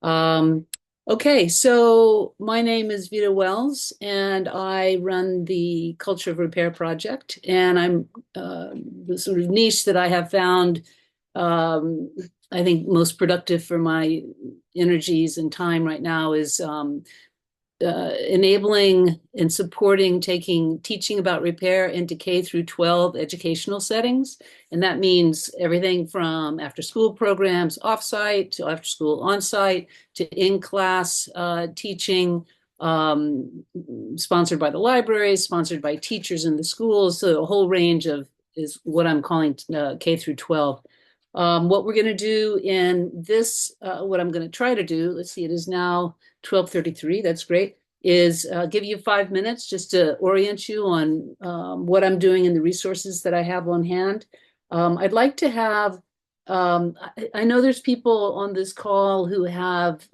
Um, okay, so my name is Vita Wells, and I run the Culture of Repair project. And the sort of niche that I have found, um, I think, most productive for my energies and time right now is enabling and supporting taking teaching about repair into K through 12 educational settings. And that means everything from after school programs offsite to after school onsite to in-class teaching, um, sponsored by the libraries, sponsored by teachers in the schools. So a whole range of is what I'm calling K through 12. What we're going to do in this, what I'm going to try to do, let's see, it is now 12:33. That's great. Is give you 5 minutes just to orient you on what I'm doing and the resources that I have on hand. I'd like to have, I know there's people on this call who have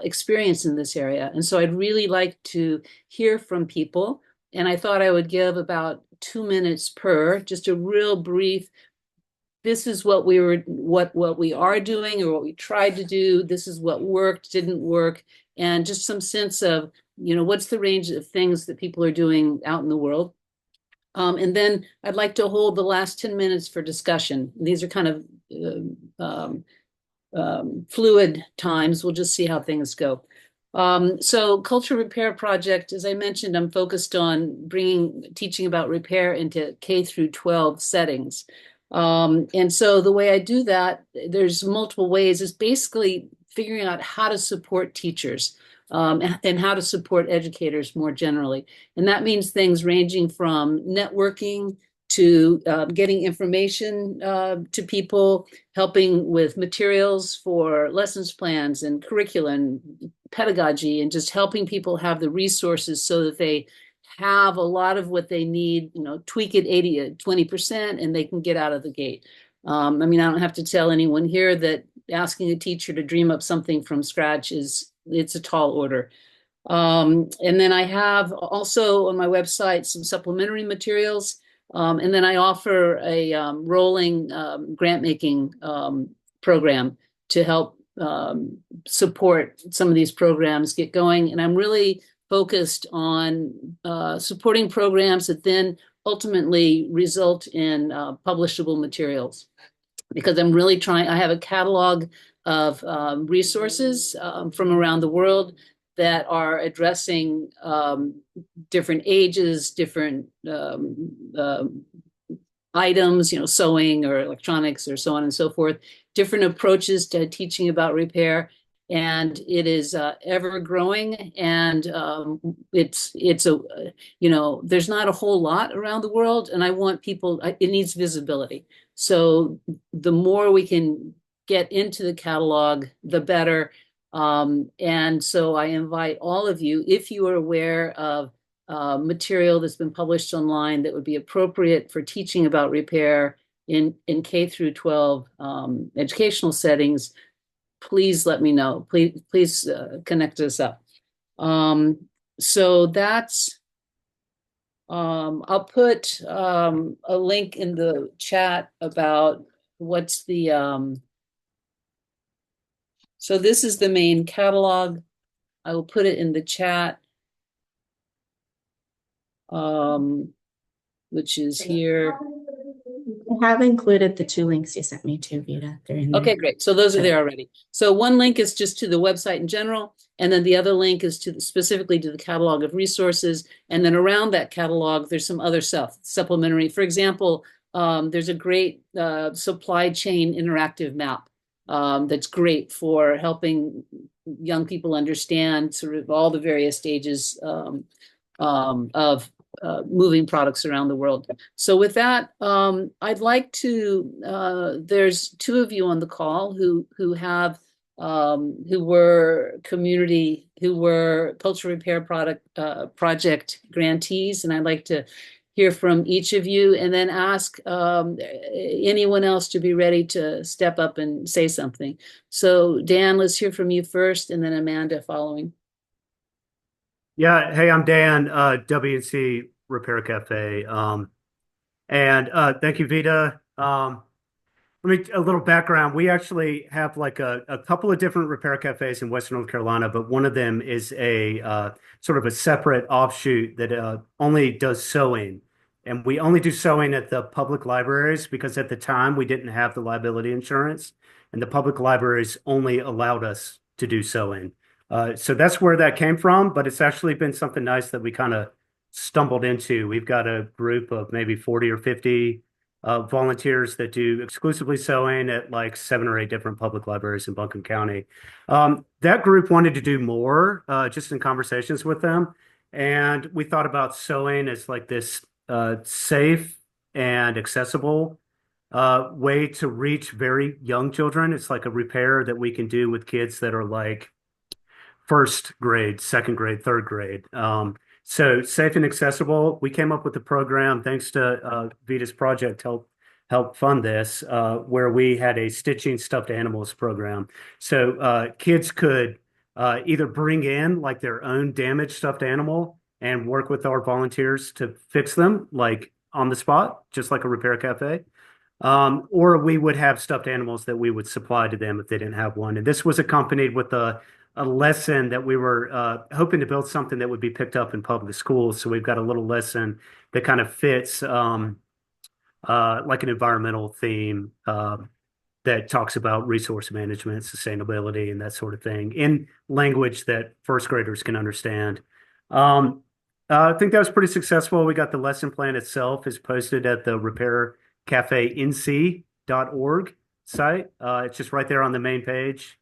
experience in this area. And so I'd really like to hear from people. And I thought I would give about 2 minutes per, just a real brief, this is what we are doing or what we tried to do. This is what worked, didn't work, and just some sense of, what's the range of things that people are doing out in the world. And then I'd like to hold the last 10 minutes for discussion. These are kind of fluid times. We'll just see how things go. So Culture Repair Project, as I mentioned, I'm focused on bringing teaching about repair into K through 12 settings. And so the way I do that, there's multiple ways. It's basically figuring out how to support teachers and how to support educators more generally. And that means things ranging from networking to getting information to people, helping with materials for lessons plans and curriculum, pedagogy, and just helping people have the resources so that they have a lot of what they need, tweak it 80 to 20%, and they can get out of the gate. I mean, I don't have to tell anyone here that asking a teacher to dream up something from scratch it's a tall order. And then I have also on my website some supplementary materials. And then I offer a rolling grant making program to help support some of these programs get going. And I'm really focused on supporting programs that then ultimately result in publishable materials. Because I'm really trying, I have a catalog of resources from around the world that are addressing different ages, different items, sewing or electronics or so on and so forth, different approaches to teaching about repair. And it is ever growing, and it's a there's not a whole lot around the world, and I want people. It needs visibility. So the more we can get into the catalog, the better. And so I invite all of you, if you are aware of material that's been published online that would be appropriate for teaching about repair in K through 12 educational settings, please let me know. Please connect us up. So that's I'll put a link in the chat about what's the so this is the main catalog. I will put it in the chat, which is here. I have included the two links you sent me to, Vita. They're in there. Okay, great. So those are there already. So one link is just to the website in general, and then the other link is specifically to the catalog of resources. And then around that catalog, there's some other stuff, supplementary. For example, there's a great supply chain interactive map that's great for helping young people understand sort of all the various stages of moving products around the world. So with that, I'd like to, there's two of you on the call who have, who were Culture Repair Project grantees, and I'd like to hear from each of you and then ask anyone else to be ready to step up and say something. So Dan, let's hear from you first, and then Amanda following. Yeah, hey, I'm Dan, WNC Repair Cafe. And thank you, Vita. Let me a little background. We actually have like a couple of different repair cafes in Western North Carolina, but one of them is a sort of a separate offshoot that only does sewing. And we only do sewing at the public libraries because at the time we didn't have the liability insurance, and the public libraries only allowed us to do sewing. So that's where that came from, but it's actually been something nice that we kind of stumbled into. We've got a group of maybe 40 or 50 volunteers that do exclusively sewing at like 7 or 8 different public libraries in Buncombe County. That group wanted to do more, just in conversations with them. And we thought about sewing as like this safe and accessible way to reach very young children. It's like a repair that we can do with kids that are like first grade, second grade, third grade. So safe and accessible. We came up with the program thanks to Vita's project help fund this, where we had a stitching stuffed animals program. So kids could either bring in like their own damaged stuffed animal and work with our volunteers to fix them, like on the spot, just like a repair cafe. Or we would have stuffed animals that we would supply to them if they didn't have one. And this was accompanied with a lesson that we were hoping to build something that would be picked up in public schools. So we've got a little lesson that kind of fits like an environmental theme that talks about resource management, sustainability, and that sort of thing in language that first graders can understand. I think that was pretty successful. We got the lesson plan itself is posted at the repaircafeinc.org site. It's just right there on the main page.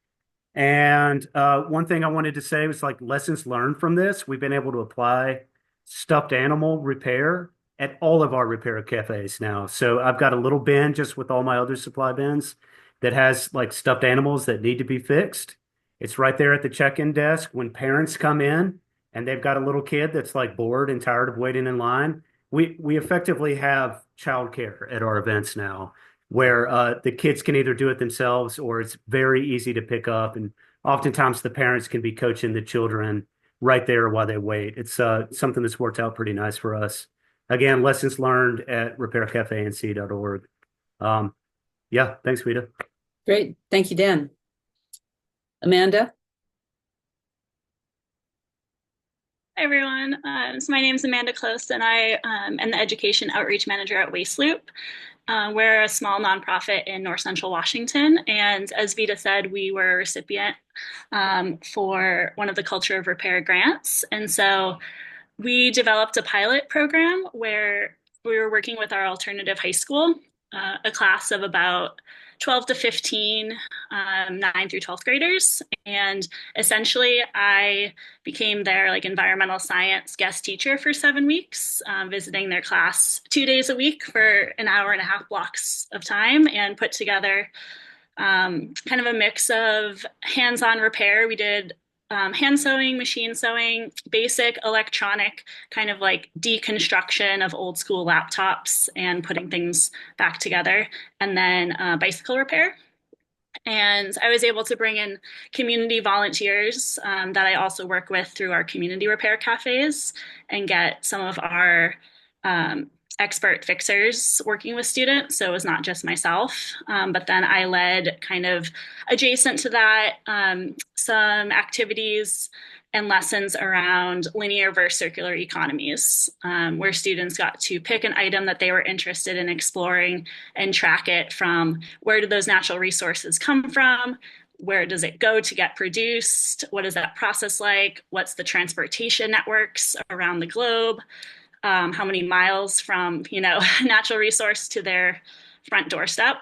And one thing I wanted to say was like lessons learned from this. We've been able to apply stuffed animal repair at all of our repair cafes now. So I've got a little bin just with all my other supply bins that has like stuffed animals that need to be fixed. It's right there at the check-in desk. When parents come in and they've got a little kid that's like bored and tired of waiting in line, we effectively have childcare at our events now, where the kids can either do it themselves or it's very easy to pick up. And oftentimes the parents can be coaching the children right there while they wait. It's something that's worked out pretty nice for us. Again, lessons learned at repaircafeinc.org. Yeah, thanks, Vita. Great. Thank you, Dan. Amanda? Hi, everyone. So my name is Amanda Close, and I am the Education Outreach Manager at Waste Loop. We're a small nonprofit in North Central Washington, and as Vita said, we were a recipient for one of the Culture of Repair grants. And so we developed a pilot program where we were working with our alternative high school, a class of about 12 to 15, 9 through 12th graders. And essentially, I became their like environmental science guest teacher for 7 weeks, visiting their class 2 days a week for an hour and a half blocks of time, and put together kind of a mix of hands-on repair. We did hand sewing, machine sewing, basic electronic kind of like deconstruction of old school laptops and putting things back together, and then bicycle repair. And I was able to bring in community volunteers that I also work with through our community repair cafes and get some of our expert fixers working with students. So it was not just myself, but then I led kind of adjacent to that some activities and lessons around linear versus circular economies, where students got to pick an item that they were interested in exploring and track it from where do those natural resources come from, where does it go to get produced, what is that process like, what's the transportation networks around the globe, how many miles from, natural resource to their front doorstep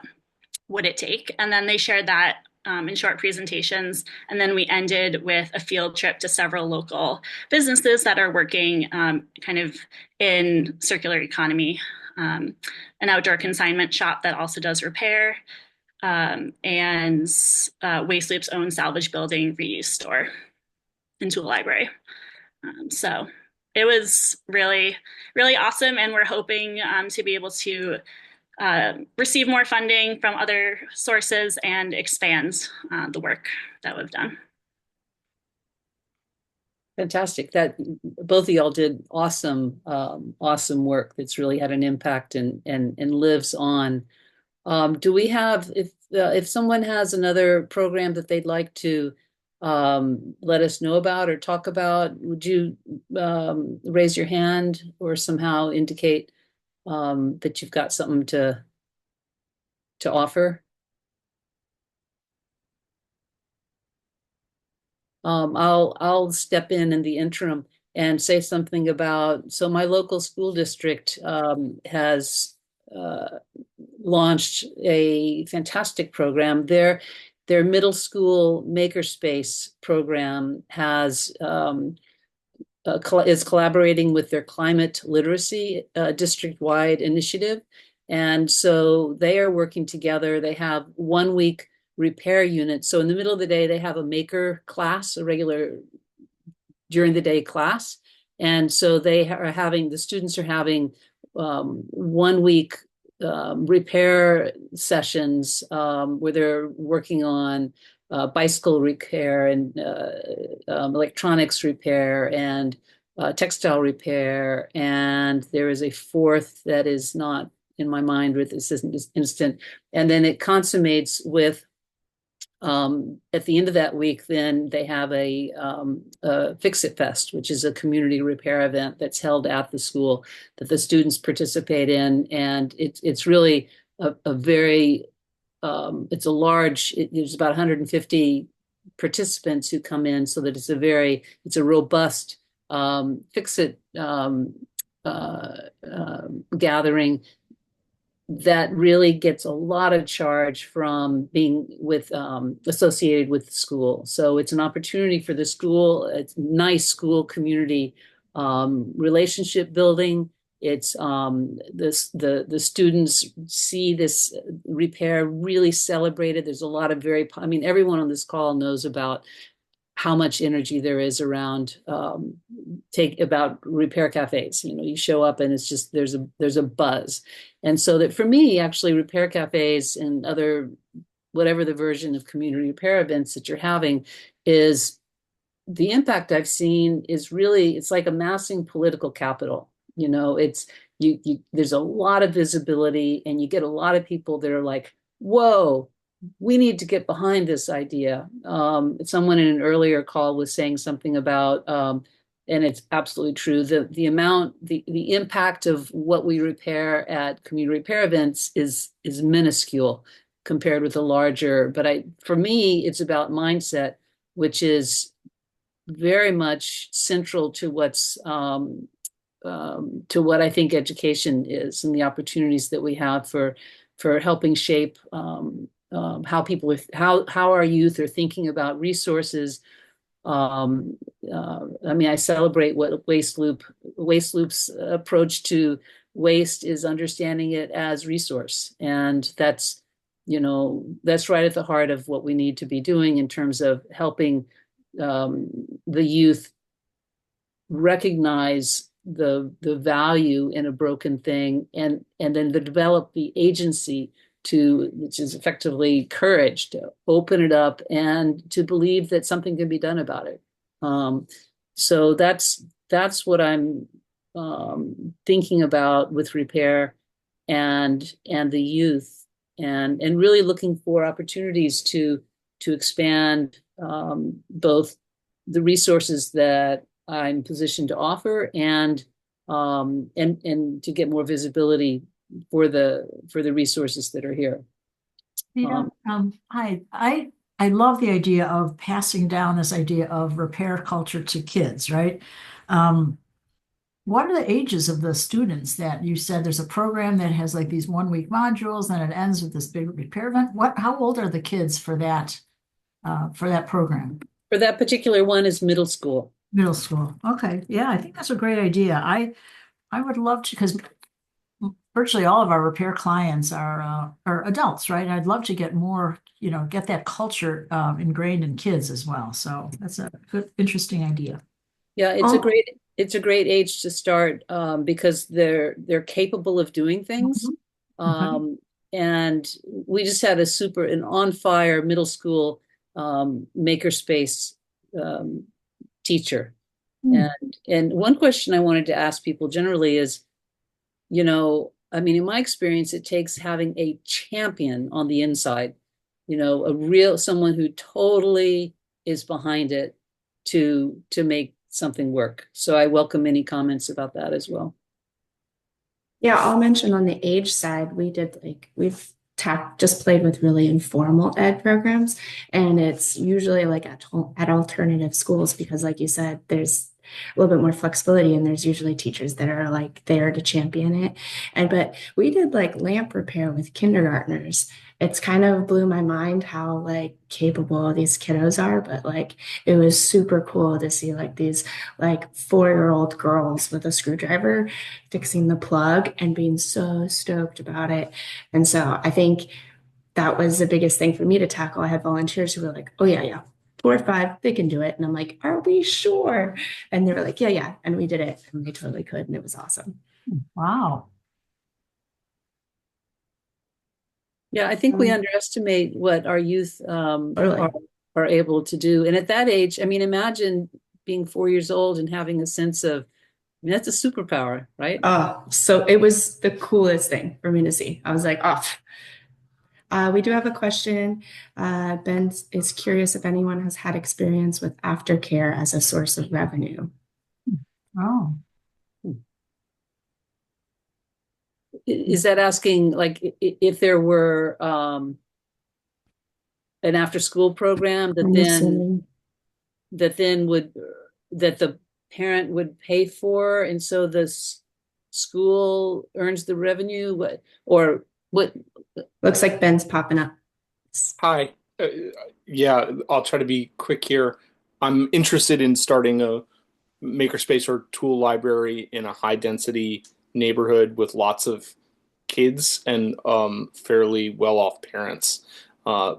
would it take? And then they shared that in short presentations. And then we ended with a field trip to several local businesses that are working kind of in circular economy, an outdoor consignment shop that also does repair, and Waste Loop's own salvage building reuse store into a library. So it was really, really awesome. And we're hoping to be able to receive more funding from other sources and expand the work that we've done. Fantastic. That both of y'all did awesome, awesome work that's really had an impact and lives on Do we have, if someone has another program that they'd like to let us know about or talk about, would you raise your hand or somehow indicate that you've got something to offer? I'll step in the interim and say something about, so my local school district has launched a fantastic program. Their middle school makerspace program has is collaborating with their climate literacy district-wide initiative. And so they are working together. They have 1 week repair unit. So in the middle of the day, they have a maker class, a regular during the day class. And so they are having, the students are having 1 week repair sessions where they're working on bicycle repair and electronics repair and textile repair. And there is a fourth that is not in my mind with this instant. And then it consummates with at the end of that week, then they have a Fix It Fest, which is a community repair event that's held at the school that the students participate in. And it's really a very, it's a large, there's about 150 participants who come in so that it's a robust Fix It gathering that really gets a lot of charge from being associated with the school. So it's an opportunity for the school. It's nice school community relationship building. It's the students see this repair really celebrated. There's a lot of everyone on this call knows about how much energy there is around about repair cafes. You show up and it's just there's a buzz. And so that for me, actually, repair cafes and other whatever the version of community repair events that you're having is the impact I've seen is really, it's like amassing political capital. It's there's a lot of visibility and you get a lot of people that are like, whoa, we need to get behind this idea. Someone in an earlier call was saying something about, and it's absolutely true, the impact of what we repair at community repair events is minuscule compared with the larger. But for me, it's about mindset, which is very much central to to what I think education is and the opportunities that we have for helping shape how our youth are thinking about resources. I celebrate what Waste Loop's approach to waste is understanding it as resource. And that's right at the heart of what we need to be doing in terms of helping the youth recognize the value in a broken thing and then to develop the agency which is effectively courage to open it up and to believe that something can be done about it. So that's what I'm thinking about with repair and the youth and really looking for opportunities to expand both the resources that I'm positioned to offer and to get more visibility for the resources that are here. Hi, I love the idea of passing down this idea of repair culture to kids, right? What are the ages of the students that you said there's a program that has like these 1 week modules and it ends with this big repair event? How old are the kids for that program? For that particular one is middle school. Middle school. Okay. Yeah, I think that's a great idea. I would love to, because virtually all of our repair clients are adults, right? And I'd love to get more, get that culture ingrained in kids as well. So that's a good, interesting idea. Yeah, it's a great age to start because they're capable of doing things. Mm-hmm. And we just had an on fire middle school makerspace teacher. And one question I wanted to ask people generally is, I mean, in my experience, it takes having a champion on the inside, a real someone who totally is behind it to make something work. So I welcome any comments about that as well. Yeah, I'll mention on the age side, we've just played with really informal ed programs, and it's usually like at alternative schools because, like you said, there's a little bit more flexibility, and there's usually teachers that are like there to champion it. But we did like lamp repair with kindergartners. It's kind of blew my mind how like capable these kiddos are, but like it was super cool to see like these like 4-year-old girls with a screwdriver fixing the plug and being so stoked about it. And so I think that was the biggest thing for me to tackle. I had volunteers who were like, oh, yeah, 4 or 5, they can do it. And I'm like, are we sure? And they were like, yeah. And we did it. And they totally could. And it was awesome. Wow. Yeah, I think we underestimate what our youth Totally. are able to do. And at that age, I mean, imagine being 4 years old and having a sense of, I mean, that's a superpower, right? So it was the coolest thing for me to see. I was like, off. We do have a question. Ben is curious if anyone has had experience with aftercare as a source of revenue. Oh, Is that asking like if there were an after school program I'm assuming. that the parent would pay for, and so the school earns the revenue? What? Looks like Ben's popping up. Hi. Yeah, I'll try to be quick here. I'm interested in starting a makerspace or tool library in a high density neighborhood with lots of kids and fairly well off parents.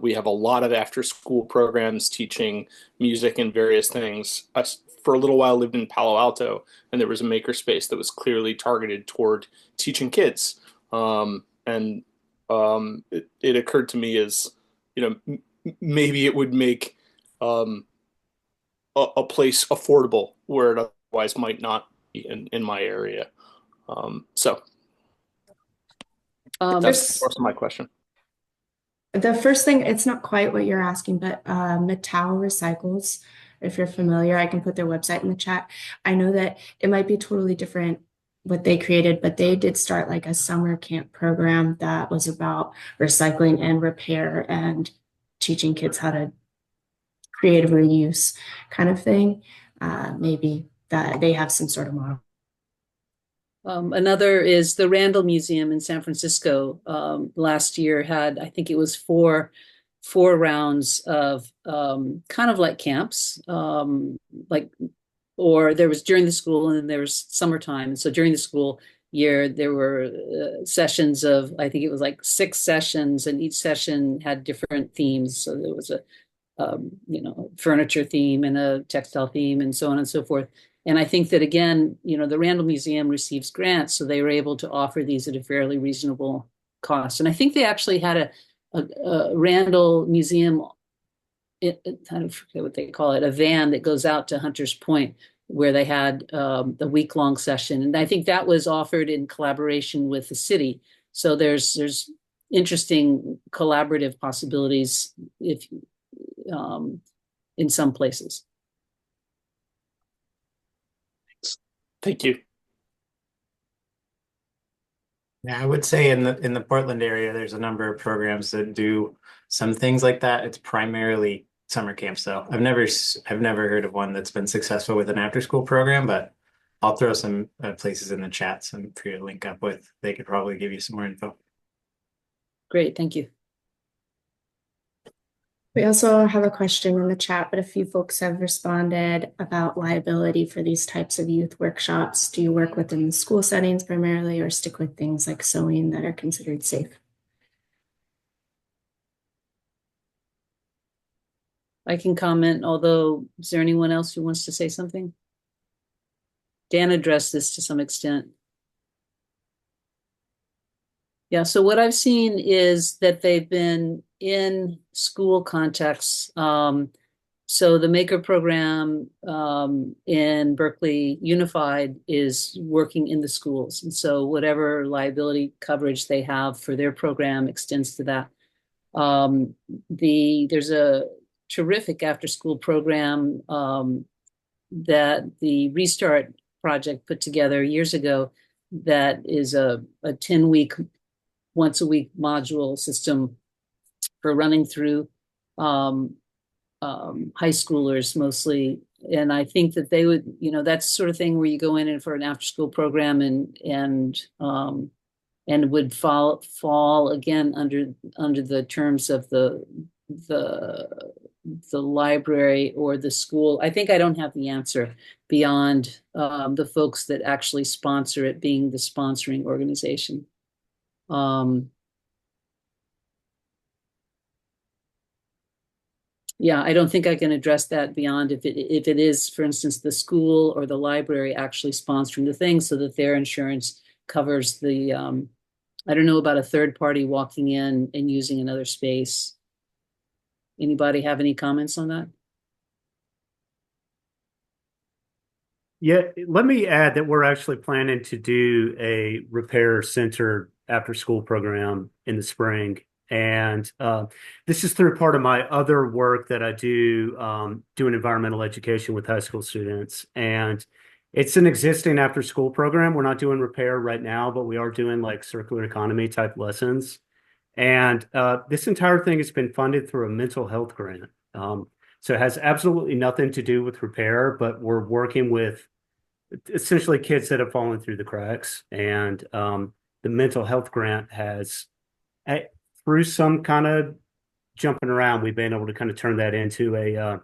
We have a lot of after school programs teaching music and various things. I, for a little while, lived in Palo Alto, and there was a makerspace that was clearly targeted toward teaching kids. It occurred to me as, maybe it would make a place affordable where it otherwise might not be in my area. So that's the source of my question. The first thing, it's not quite what you're asking, but Metal Recycles, if you're familiar, I can put their website in the chat. I know that it might be totally different what they created, but they did start like a summer camp program that was about recycling and repair and teaching kids how to creative reuse kind of thing. Maybe that they have some sort of model. Another is the Randall Museum in San Francisco. Last year had, I think it was four rounds of kind of like camps, or there was during the school and then there was summertime. And so during the school year, there were sessions of, I think it was like 6 sessions, and each session had different themes. So there was a furniture theme and a textile theme and so on and so forth. And I think that, again, the Randall Museum receives grants, so they were able to offer these at a fairly reasonable cost. And I think they actually had a Randall Museum, I don't forget what they call it, a van that goes out to Hunters Point, where they had a week-long session. And I think that was offered in collaboration with the city. So there's interesting collaborative possibilities if in some places. Thank you. Yeah, I would say in the Portland area, there's a number of programs that do some things like that. It's primarily summer camps, though. I've never heard of one that's been successful with an after school program, but I'll throw some places in the chat for you to link up with. They could probably give you some more info. Great, thank you. We also have a question in the chat, but a few folks have responded about liability for these types of youth workshops. Do you work within school settings primarily, or stick with things like sewing that are considered safe? I can comment, although is there anyone else who wants to say something? Dan addressed this to some extent. Yeah, so what I've seen is that they've been in school contexts So the Maker program in Berkeley Unified is working in the schools. And so whatever liability coverage they have for their program extends to that. There's a terrific after-school program that the Restart Project put together years ago that is a 10-week, once-a-week module system for running through high schoolers mostly. And I think that they would, that's the sort of thing where you go in for an after-school program and would fall again under the terms of the library or the school. I think I don't have the answer beyond the folks that actually sponsor it being the sponsoring organization. Yeah, I don't think I can address that beyond if it is, for instance, the school or the library actually sponsoring the thing so that their insurance covers the, I don't know about a third party walking in and using another space. Anybody have any comments on that? Yeah, let me add that we're actually planning to do a repair center after school program in the spring. And this is through part of my other work that I do, doing environmental education with high school students. And it's an existing after school program. We're not doing repair right now, but we are doing like circular economy type lessons. And this entire thing has been funded through a mental health grant. So it has absolutely nothing to do with repair, but we're working with essentially kids that have fallen through the cracks. And the mental health grant has, through some kind of jumping around, we've been able to kind of turn that into a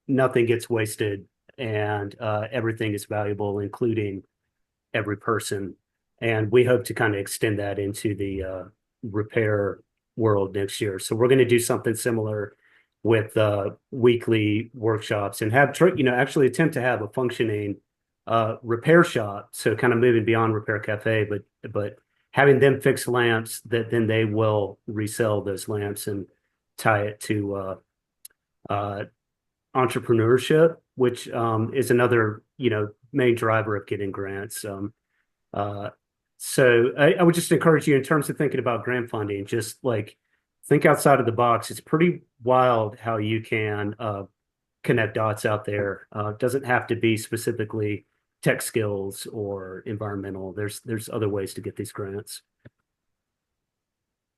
nothing gets wasted and everything is valuable, including every person. And we hope to kind of extend that into the repair world next year. So we're going to do something similar with weekly workshops and have, actually attempt to have a functioning repair shop. So kind of moving beyond Repair Cafe, but having them fix lamps that then they will resell those lamps and tie it to entrepreneurship, which is another, main driver of getting grants. So I would just encourage you in terms of thinking about grant funding, just like think outside of the box. It's pretty wild how you can connect dots out there. It doesn't have to be specifically tech skills or environmental. There's other ways to get these grants.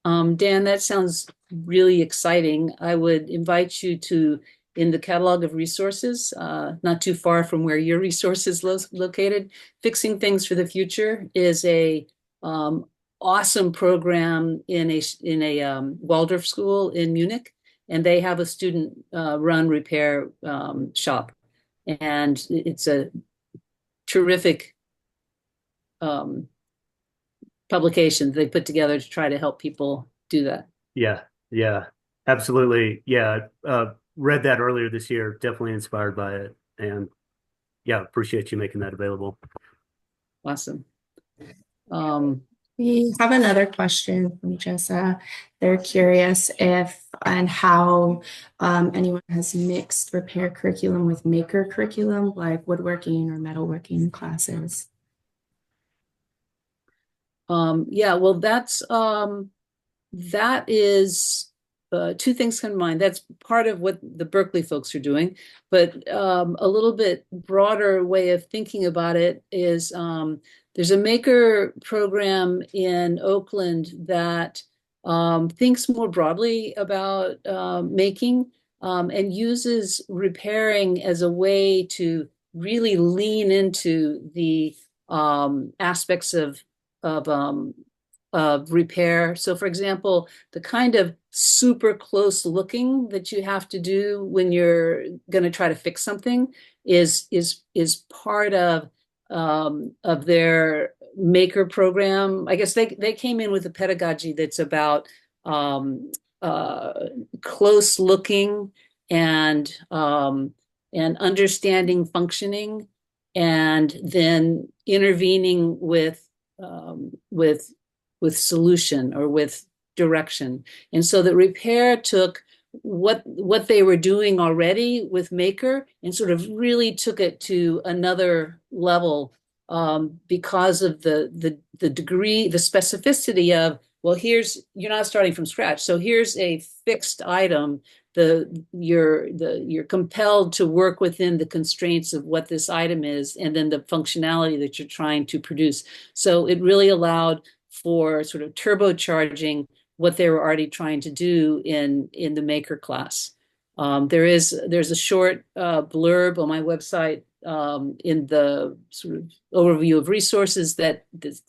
Dan, that sounds really exciting. I would invite you to, in the catalog of resources, not too far from where your resource is located, Fixing Things for the Future is a awesome program in a Waldorf school in Munich, and they have a student run repair shop, and it's a terrific publication they put together to try to help people do that. Yeah, absolutely. Yeah, read that earlier this year. Definitely inspired by it, and yeah, appreciate you making that available. Awesome. We have another question from Jessa. They're curious if and how anyone has mixed repair curriculum with maker curriculum, like woodworking or metalworking classes. Yeah, well, that is two things come to mind. That's part of what the Berkeley folks are doing, but a little bit broader way of thinking about it is there's a maker program in Oakland that thinks more broadly about making and uses repairing as a way to really lean into the aspects of repair. So for example, the kind of super close looking that you have to do when you're going to try to fix something is part of their maker program. I guess they came in with a pedagogy that's about close looking and understanding functioning, and then intervening with solution or with direction. And so the repair took what they were doing already with Maker and sort of really took it to another level because of the degree, the specificity of, well, you're not starting from scratch. So here's a fixed item. You're compelled to work within the constraints of what this item is, and then the functionality that you're trying to produce. So it really allowed for sort of turbocharging what they were already trying to do in the Maker class. There's a short blurb on my website in the sort of overview of resources that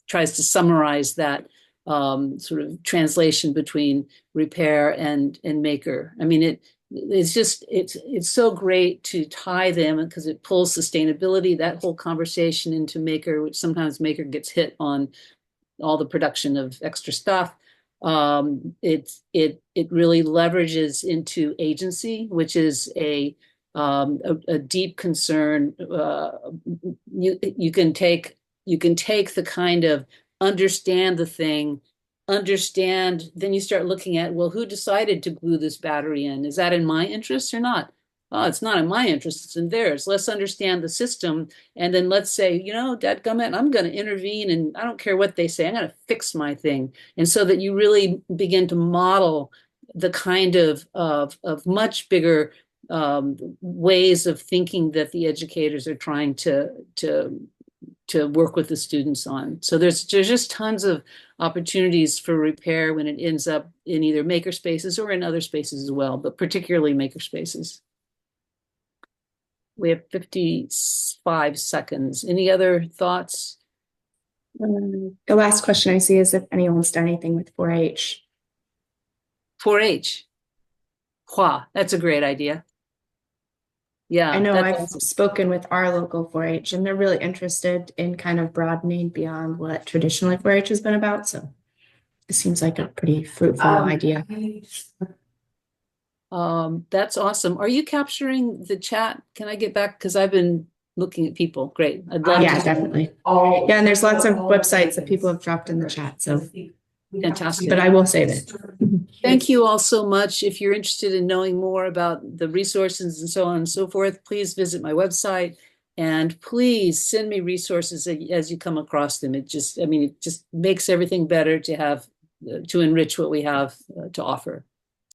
tries to summarize that sort of translation between repair and Maker. I mean, it's so great to tie them because it pulls sustainability, that whole conversation, into Maker, which sometimes Maker gets hit on all the production of extra stuff. It really leverages into agency, which is a deep concern. You can take the kind of understand the thing, then you start looking at, well, who decided to glue this battery in? Is that in my interest or not? Oh, it's not in my interest, it's in theirs. Let's understand the system. And then let's say, dadgummit, I'm going to intervene, and I don't care what they say, I'm going to fix my thing. And so that you really begin to model the kind of much bigger ways of thinking that the educators are trying to work with the students on. So there's just tons of opportunities for repair when it ends up in either maker spaces or in other spaces as well, but particularly maker spaces. We have 55 seconds. Any other thoughts? The last question I see is if anyone's done anything with 4-H. 4-H. Wow, that's a great idea. Yeah, I know I've spoken with our local 4-H, and they're really interested in kind of broadening beyond what traditionally 4-H has been about. So it seems like a pretty fruitful idea. That's awesome. Are you capturing the chat? Can I get back? Because I've been looking at people. Great. I'd love Yeah, to. definitely. Yeah, and there's lots of websites that people have dropped in the chat. So Fantastic. but I will save it. Thank you all so much. If you're interested in knowing more about the resources and so on and so forth, please visit my website, and please send me resources as you come across them. It just makes everything better to have to enrich what we have to offer.